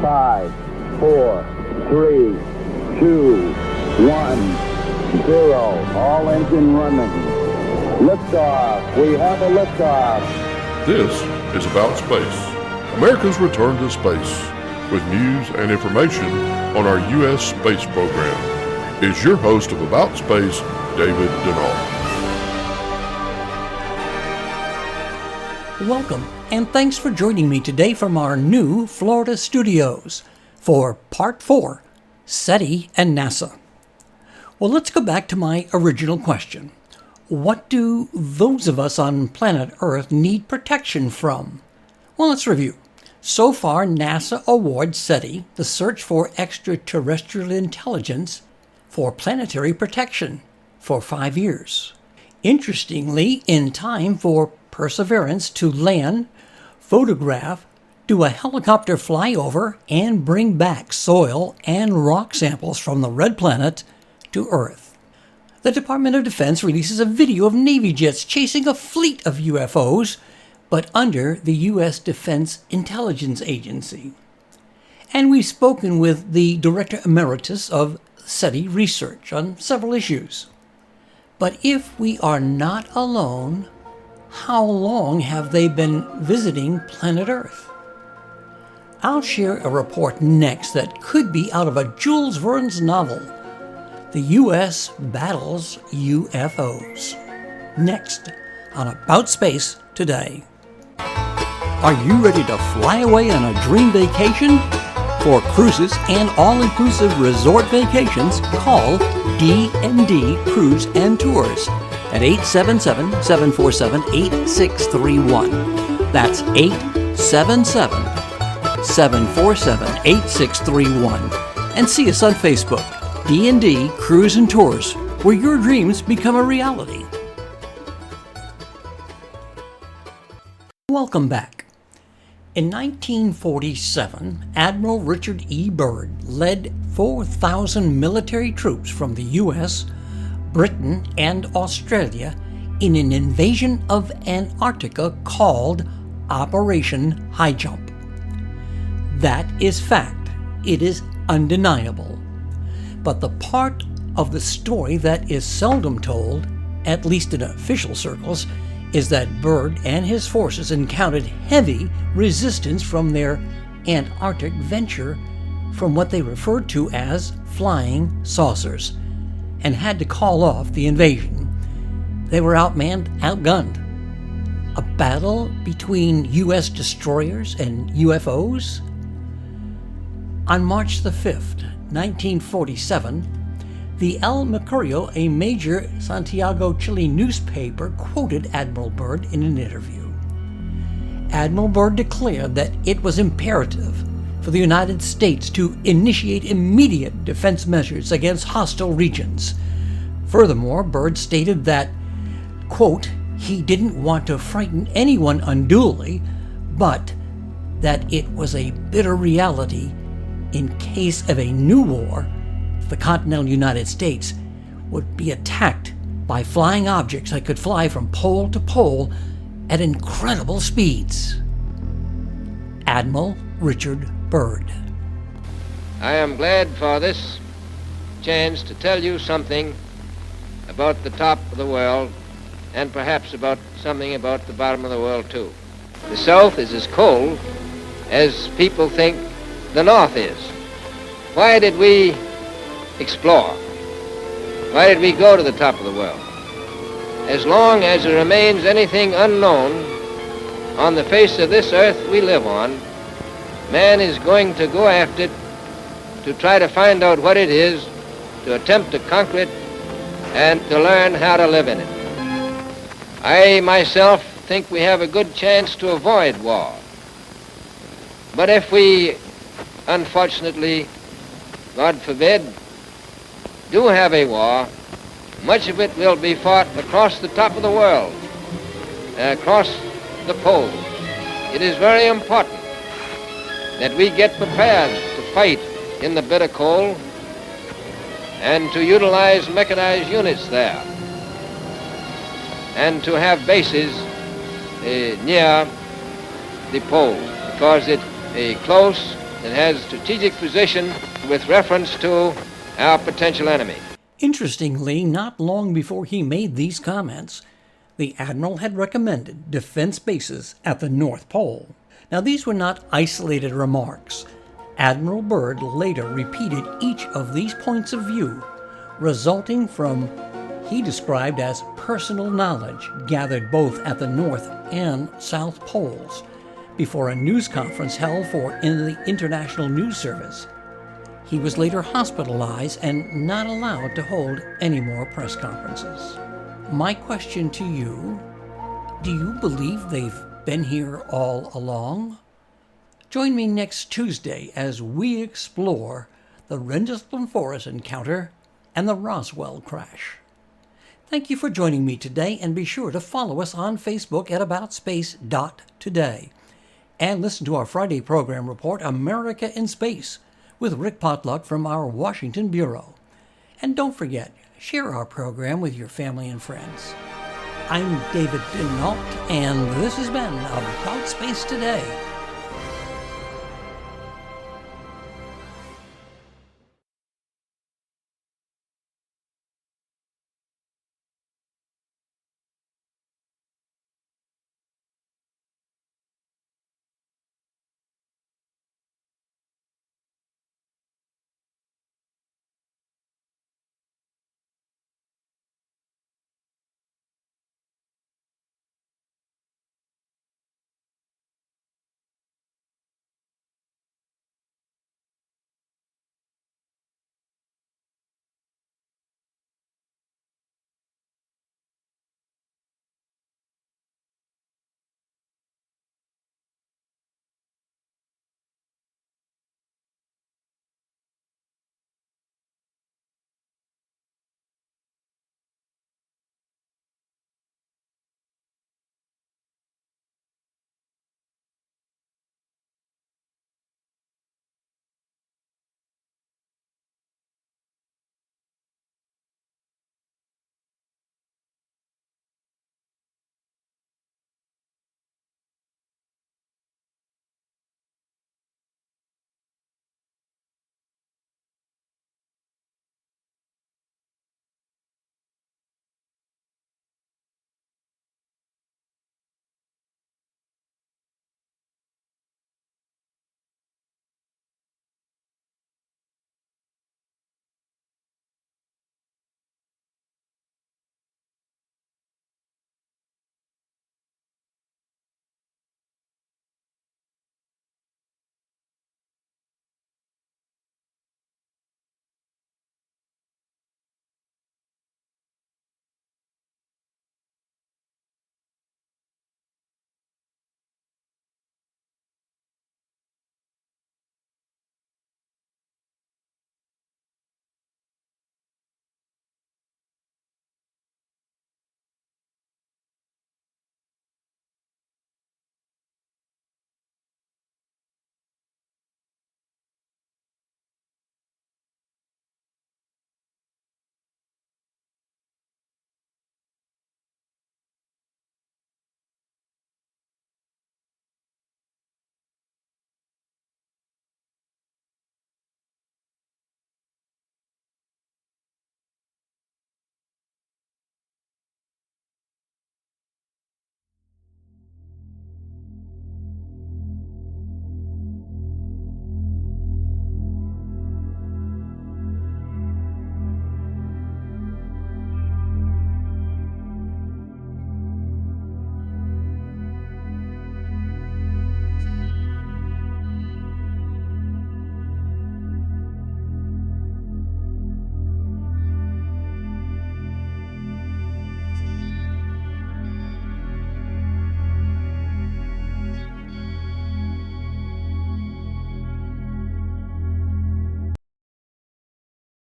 5, 4, 3, 2, 1, 0. All engine running. Liftoff. We have a liftoff. This is About Space, America's return to space, with news and information on our U.S. space program. Is your host of About Space, David Denault. Welcome, and thanks for joining me today from our new Florida studios for Part 4, SETI and NASA. Well, let's go back to my original question. What do those of us on planet Earth need protection from? Well, let's review. So far, NASA awards SETI, the search for extraterrestrial intelligence, for planetary protection for 5 years. Interestingly, in time for Perseverance to land, photograph, do a helicopter flyover, and bring back soil and rock samples from the red planet to Earth. The Department of Defense releases a video of Navy jets chasing a fleet of UFOs, but under the U.S. Defense Intelligence Agency. And we've spoken with the Director Emeritus of SETI Research on several issues. But if we are not alone, how long have they been visiting planet Earth? I'll share a report next that could be out of a Jules Verne's novel, The U.S. Battles UFOs. Next on About Space Today. Are you ready to fly away on a dream vacation? For cruises and all-inclusive resort vacations, call D&D Cruise and Tours at 877-747-8631. That's 877-747-8631. And see us on Facebook, D&D Cruise and Tours, where your dreams become a reality. Welcome back. In 1947, Admiral Richard Byrd led 4,000 military troops from the U.S., Britain, and Australia in an invasion of Antarctica called Operation High Jump. That is fact. It is undeniable. But the part of the story that is seldom told, at least in official circles, is that Byrd and his forces encountered heavy resistance from their Antarctic venture from what they referred to as flying saucers, and had to call off the invasion. They were outmanned, outgunned. A battle between U.S. destroyers and UFOs? On March the 5th, 1947, the El Mercurio, a major Santiago, Chile newspaper, quoted Admiral Byrd in an interview. Admiral Byrd declared that it was imperative for the United States to initiate immediate defense measures against hostile regions. Furthermore, Byrd stated that, quote, he didn't want to frighten anyone unduly, but that it was a bitter reality in case of a new war, the continental United States would be attacked by flying objects that could fly from pole to pole at incredible speeds. Admiral Richard Byrd. I am glad for this chance to tell you something about the top of the world, and perhaps about something about the bottom of the world too. The South is as cold as people think the North is. Why did we explore? Why did we go to the top of the world? As long as there remains anything unknown on the face of this earth we live on, man is going to go after it to try to find out what it is, to attempt to conquer it, and to learn how to live in it. I myself think we have a good chance to avoid war. But if we, unfortunately, God forbid, do have a war, much of it will be fought across the top of the world, across the poles. It is very important that we get prepared to fight in the bitter cold and to utilize mechanized units there and to have bases near the poles, because it's close that has a strategic position with reference to our potential enemy. Interestingly, not long before he made these comments, the Admiral had recommended defense bases at the North Pole. Now, these were not isolated remarks. Admiral Byrd later repeated each of these points of view, resulting from he described as personal knowledge gathered both at the North and South Poles before a news conference held in the International News Service. He was later hospitalized and not allowed to hold any more press conferences. My question to you, do you believe they've been here all along? Join me next Tuesday as we explore the Rendlesham Forest encounter and the Roswell crash. Thank you for joining me today, and be sure to follow us on Facebook at aboutspace.today. And listen to our Friday program report, America in Space, with Rick Potluck from our Washington Bureau. And don't forget, share our program with your family and friends. I'm David Denault, and this has been About Space Today.